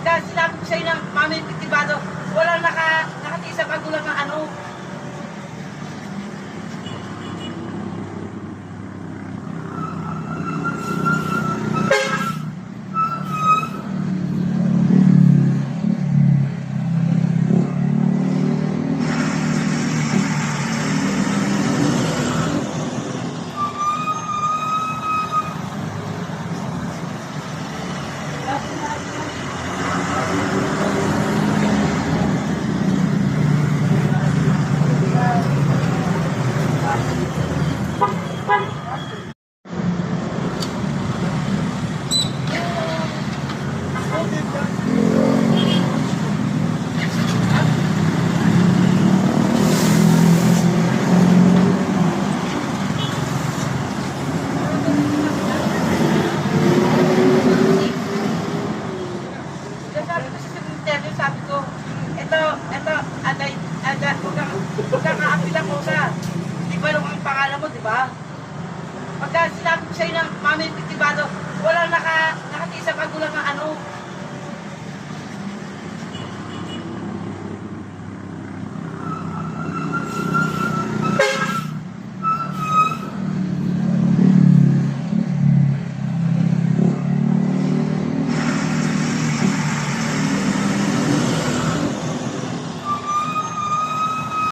Pagka sinabi ko sa'yo ng mami epektibado, walang nakatiis sa pagulang ng ano. Sabi ko, ito, huwag kang kaapil ako sa, di ba nung ang pangalan mo, di ba? Pagka sinabi ko sa'yo ng mami epektibado, walang nakatiis sa pagulang ng ano.